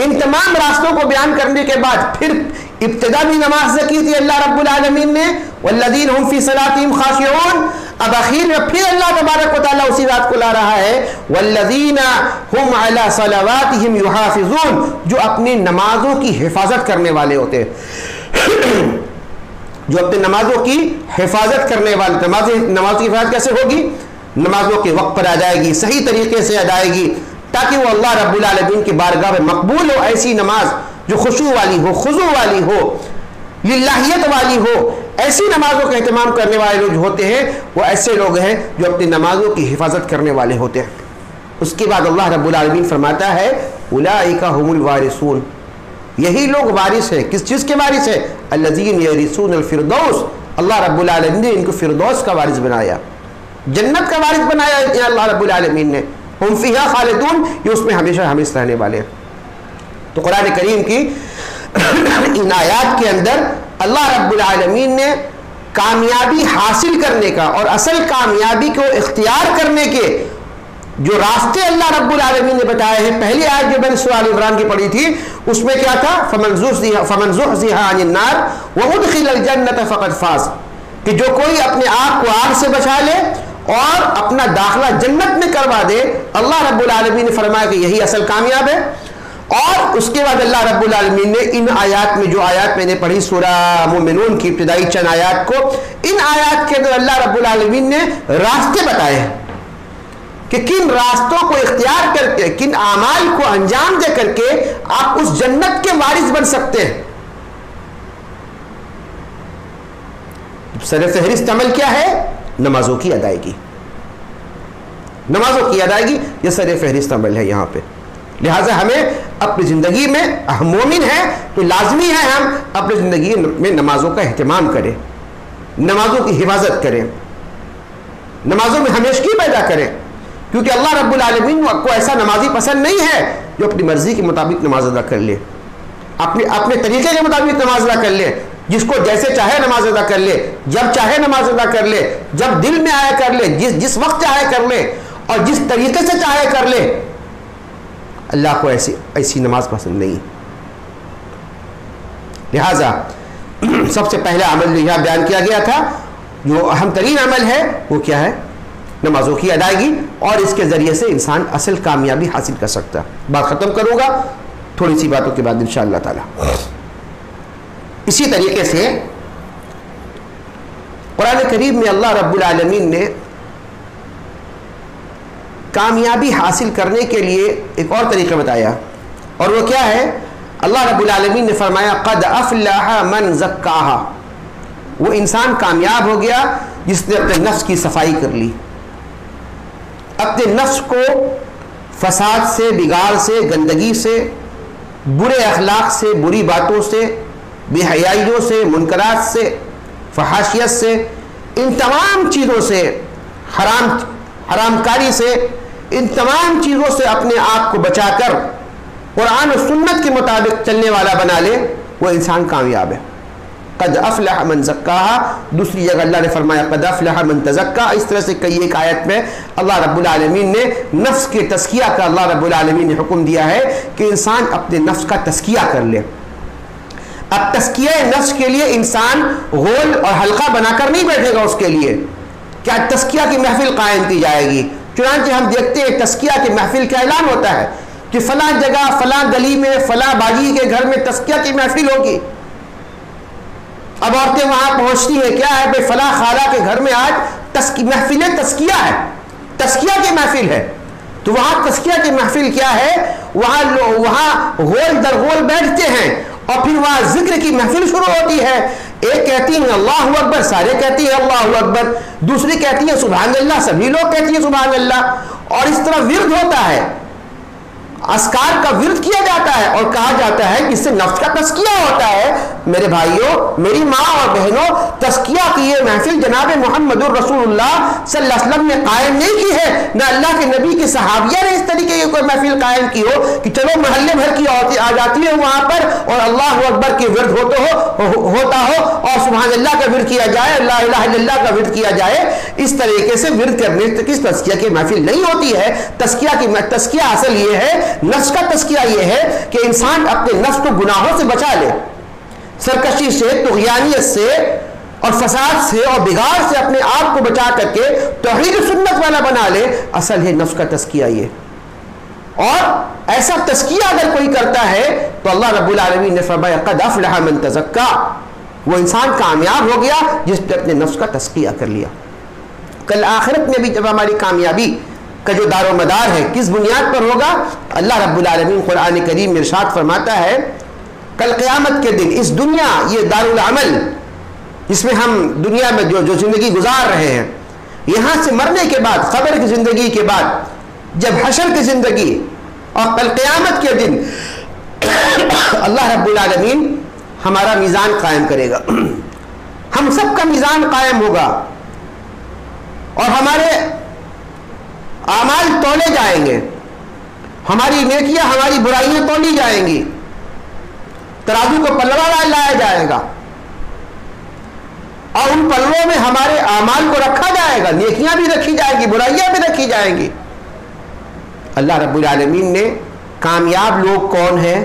ان تمام راستوں کو بیان کرنے کے بعد پھر ابتدا بھی نماز سے کی تھی اللہ رب العالمین نے، والذین هم فی صلاتہم خاشعون. اب اخیر میں پھر اللہ تبارک و تعالیٰ اسی بات کو لا رہا ہے والذین هم علی صلواتہم یحافظون، جو اپنی نمازوں کی حفاظت کرنے والے ہوتے ہیں. جو اپنی نمازوں کی حفاظت کرنے والے. نماز کی حفاظت کیسے ہوگی؟ نمازوں کے وقت پر ادائیگی، صحیح طریقے سے ادائیگی، تاکہ وہ اللہ رب العالمین کی بارگاہ میں مقبول ہو. ایسی نماز جو خشوع والی ہو، خضوع والی ہو، للہیت والی ہو. ایسی نمازوں کا اہتمام کرنے والے لوگ ہوتے ہیں، وہ ایسے لوگ ہیں جو اپنی نمازوں کی حفاظت کرنے والے ہوتے ہیں. اس کے بعد اللہ رب العالمین فرماتا ہے اولئک هم الوارثون، یہی لوگ وارث ہیں. کس چیز کے وارث ہیں؟ الذین یرثون الفردوس. اللہ رب العالمین نے ان کو فردوس کا وارث بنایا، جنت کا وارث بنایا اللہ رب العالمین نے. ہم فیہا خالدون، یہ اس میں ہمیشہ ہمیشہ رہنے والے ہیں. تو قرآن کریم کی ان آیات کے اندر اللہ رب العالمین نے کامیابی حاصل کرنے کا اور اصل کامیابی کو اختیار کرنے کے جو راستے اللہ رب العالمین نے بتائے ہیں. پہلی آیت جو میں نے سورہ آل عمران کی پڑھی تھی، اس میں کیا تھا؟ فمن زحزح عن النار وادخل الجنۃ فقد فاز، کہ جو کوئی اپنے آپ کو آگ سے بچا لے اور اپنا داخلہ جنت میں کروا دے. اللہ رب العالمین نے فرمایا کہ یہی اصل کامیاب ہے. اور اس کے بعد اللہ رب العالمین نے ان آیات میں، جو آیات میں نے پڑھی سورہ مومنون کی ابتدائی چند آیات کو، ان آیات کے اندر اللہ رب العالمین نے راستے بتائے ہیں کہ کن راستوں کو اختیار کر کے، کن اعمال کو انجام دے کر کے آپ اس جنت کے وارث بن سکتے ہیں. سر فہرست عمل کیا ہے؟ نمازوں کی ادائیگی. نمازوں کی ادائیگی یہ سر فہرست عمل ہے یہاں پہ. لہٰذا ہمیں اپنی زندگی میں، ہم مومن ہیں تو لازمی ہے ہم اپنی زندگی میں نمازوں کا اہتمام کریں، نمازوں کی حفاظت کریں، نمازوں میں ہمیشگی پیدا کریں. کیونکہ اللہ رب العالمین کو ایسا نمازی پسند نہیں ہے جو اپنی مرضی کے مطابق نماز ادا کر لے، اپنے طریقے کے مطابق نماز ادا کر لے. جس کو جیسے چاہے نماز ادا کر لے، جب چاہے نماز ادا کر لے، جب دل میں آیا کر لے، جس وقت چاہے کر لے، اور جس طریقے سے چاہے کر لے. اللہ کو ایسی نماز پسند نہیں. لہذا سب سے پہلا عمل جو یہاں بیان کیا گیا تھا، جو اہم ترین عمل ہے، وہ کیا ہے؟ نمازوں کی ادائیگی. اور اس کے ذریعے سے انسان اصل کامیابی حاصل کر سکتا ہے. بات ختم کروں گا. تھوڑی سی باتوں کے بعد انشاءاللہ تعالی. اسی طریقے سے قرآن کریم میں اللہ رب العالمین نے کامیابی حاصل کرنے کے لیے ایک اور طریقہ بتایا, اور وہ کیا ہے؟ اللہ رب العالمین نے فرمایا قد افلح من زکاہا, وہ انسان کامیاب ہو گیا جس نے اپنے نفس کی صفائی کر لی, اپنے نفس کو فساد سے, بگاڑ سے, گندگی سے, برے اخلاق سے, بری باتوں سے, بے حیائیوں سے, منکرات سے, فحاشیت سے, ان تمام چیزوں سے, حرام کاری سے, ان تمام چیزوں سے اپنے آپ کو بچا کر قرآن و سنت کے مطابق چلنے والا بنا لے, وہ انسان کامیاب ہے. قد افلح من زکاہا, دوسری جگہ اللہ نے فرمایا قد افلح من تزکا. اس طرح سے کئی ایک آیت میں اللہ رب العالمین نے نفس کے تزکیہ کا اللہ رب العالمین نے حکم دیا ہے کہ انسان اپنے نفس کا تزکیہ کر لے. اب تزکیہ نفس کے لیے انسان غول اور حلقہ بنا کر نہیں بیٹھے گا. اس کے لیے کیا تزکیہ کی محفل قائم کی جائے گی. چنانچہ ہم دیکھتے ہیں تزکیہ کی محفل کا اعلان ہوتا ہے کہ فلاں جگہ, فلاں گلی میں, فلاں باجی کے گھر میں تزکیہ کی محفل ہوگی. اب عورتیں وہاں پہنچتی ہیں, کیا ہے بھائی فلاں خالہ کے گھر میں آج محفل تزکیہ ہے, تزکیہ کی محفل ہے. تو وہاں تزکیہ کی محفل کیا ہے؟ وہاں غول در غول بیٹھتے ہیں اور پھر وہاں ذکر کی محفل شروع ہوتی ہے. ایک کہتی ہیں اللہ اکبر, سارے کہتی ہیں اللہ اکبر, دوسری کہتی ہیں سبحان اللہ, سبھی لوگ کہتی ہیں سبحان اللہ, اور اس طرح ورد ہوتا ہے, اذکار کا ورد کیا جاتا ہے, اور کہا جاتا ہے کہ اس سے نفس کا تزکیہ ہوتا ہے. میرے بھائیوں, میری ماں اور بہنوں, تزکیہ کی یہ محفل جناب محمد الرسول اللہ صلی اللہ علیہ وسلم نے قائم نہیں کی ہے, نہ اللہ کے نبی کی صحابیہ نے اس طریقے کی کوئی محفل قائم کی ہو کہ چلو محلے بھر کی عورتیں آ جاتی ہیں وہاں پر اور اللہ اکبر کے ورد ہوتا ہو اور سبحان اللہ کا ورد کیا جائے, لا الہ الا اللہ کا ورد کیا جائے. اس طریقے سے ورد کرنے کی تزکیہ کی محفل نہیں ہوتی ہے. تزکیہ اصل یہ ہے, نفس کا تزکیہ یہ ہے کہ انسان اپنے نفس کو گناہوں سے بچا لے, سرکشی سے, طغیانیت سے اور فساد سے اور بگاڑ سے اپنے آپ کو بچا کر کے توحید و سنت والا بنا لے. اصل ہے نفس کا تزکیہ یہ. اور ایسا تزکیہ اگر کوئی کرتا ہے تو اللہ رب العالمین نے فرمایا قد افلح من تزکا, وہ انسان کامیاب ہو گیا جس نے اپنے نفس کا تزکیہ کر لیا. کل آخرت میں بھی جب ہماری کامیابی کا جو دار و مدار ہے کس بنیاد پر ہوگا؟ اللہ رب العالمین قرآن کریم میں ارشاد فرماتا ہے کل قیامت کے دن اس دنیا, یہ دار العمل جس میں ہم دنیا میں جو زندگی گزار رہے ہیں, یہاں سے مرنے کے بعد, قبر کی زندگی کے بعد جب حشر کی زندگی اور کل قیامت کے دن اللہ رب العالمین ہمارا میزان قائم کرے گا. ہم سب کا میزان قائم ہوگا اور ہمارے اعمال تولے جائیں گے, ہماری نیکیاں, ہماری برائیاں تولی جائیں گی, ترازو کو پلڑا لایا جائے گا اور ان پلڑوں میں ہمارے اعمال کو رکھا جائے گا, نیکیاں بھی رکھی جائیں گی, برائیاں بھی رکھی جائیں گی. اللہ رب العالمین نے کامیاب لوگ کون ہیں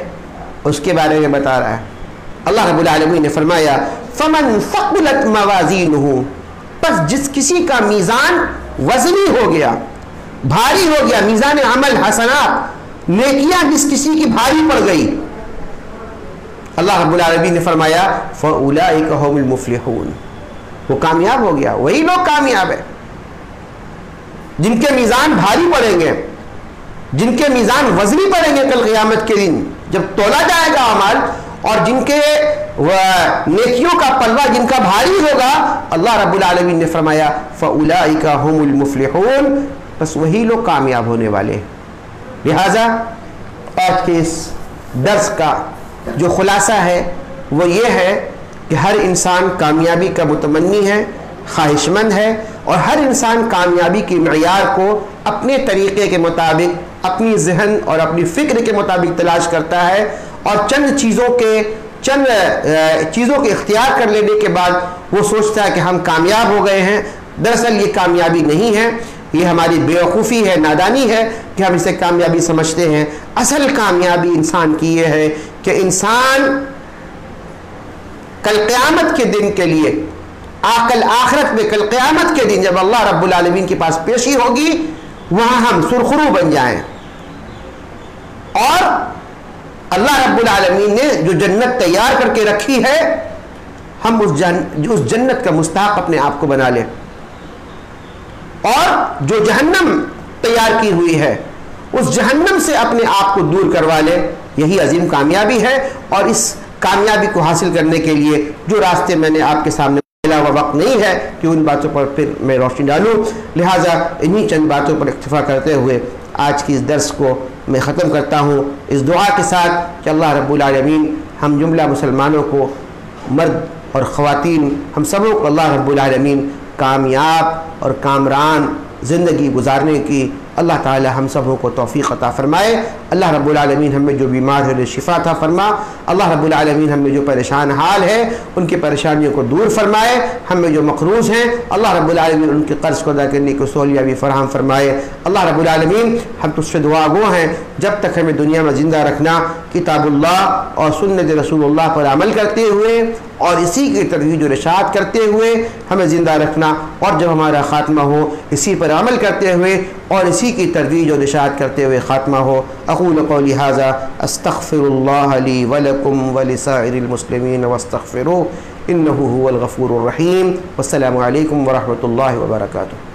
اس کے بارے میں بتا رہا ہے. اللہ رب العالمین نے فرمایا فمن ثقلت موازینہ, پس جس کسی کا میزان وزنی ہو گیا, بھاری ہو گیا, میزان عمل حسنات, نیکیاں جس کسی کی بھاری پڑ گئی, اللہ رب العالمین نے فرمایا فاولئک هم المفلحون, وہ کامیاب ہو گیا. وہی لوگ کامیاب ہیں جن کے میزان بھاری پڑیں گے, جن کے میزان وزنی پڑیں گے کل قیامت کے دن جب تولا جائے گا اعمال, اور جن کے نیکیوں کا پلوا جن کا بھاری ہوگا. اللہ رب العالمین نے فرمایا فاولئک هم المفلحون, بس وہی لوگ کامیاب ہونے والے. لہذا آج کے اس درس کا جو خلاصہ ہے وہ یہ ہے کہ ہر انسان کامیابی کا متمنی ہے, خواہش مند ہے, اور ہر انسان کامیابی کی معیار کو اپنے طریقے کے مطابق, اپنی ذہن اور اپنی فکر کے مطابق تلاش کرتا ہے, اور چند چیزوں کے اختیار کر لینے کے بعد وہ سوچتا ہے کہ ہم کامیاب ہو گئے ہیں. دراصل یہ کامیابی نہیں ہے, یہ ہماری بیوقوفی ہے, نادانی ہے کہ ہم اسے کامیابی سمجھتے ہیں. اصل کامیابی انسان کی یہ ہے کہ انسان کل قیامت کے دن کے لیے, کل آخرت میں کل قیامت کے دن جب اللہ رب العالمین کے پاس پیشی ہوگی, وہاں ہم سرخرو بن جائیں اور اللہ رب العالمین نے جو جنت تیار کر کے رکھی ہے، ہم اس جنت کا مستحق اپنے آپ کو بنا لیں، اور جو جہنم تیار کی ہوئی ہے اس جہنم سے اپنے آپ کو دور کروا لیں۔ یہی عظیم کامیابی ہے، اور اس کامیابی کو حاصل کرنے کے لیے جو راستے میں نے آپ کے سامنے علاوہ وقت نہیں ہے کہ ان باتوں پر پھر میں روشنی ڈالوں، لہٰذا انہی چند باتوں پر اکتفا کرتے ہوئے آج کی اس درس کو میں ختم کرتا ہوں، اس دعا کے ساتھ کہ اللہ رب العالمین ہم جملہ مسلمانوں کو، مرد اور خواتین، ہم سبوں کو اللہ رب العالمین کامیاب اور کامران زندگی گزارنے کی اللہ تعالی ہم سبوں کو توفیق عطا فرمائے۔ اللہ رب العالمین ہمیں جو بیمار ہے شفا عطا فرما، اللہ رب العالمین ہمیں جو پریشان حال ہے ان کی پریشانیوں کو دور فرمائے، ہمیں جو مقروض ہیں اللہ رب العالمین ان کے قرض کو ادا کرنے کی سہولیات بھی فراہم فرمائے۔ اللہ رب العالمین ہم تجھ سے دعا گو ہیں، جب تک ہمیں دنیا میں زندہ رکھنا، کتاب اللہ اور سنت رسول اللہ پر عمل کرتے ہوئے اور اسی کی ترویج و ارشاد کرتے ہوئے ہمیں زندہ رکھنا، اور جب ہمارا خاتمہ ہو اسی پر عمل کرتے ہوئے اور اسی کی ترویج و ارشاد کرتے ہوئے خاتمہ ہو۔ اقول قولی ھذا استغفر اللہ لی ولکم ولسائر المسلمین واستغفروہ انہ هو الغفور الرحیم۔ والسلام علیکم ورحمۃ اللہ وبرکاتہ۔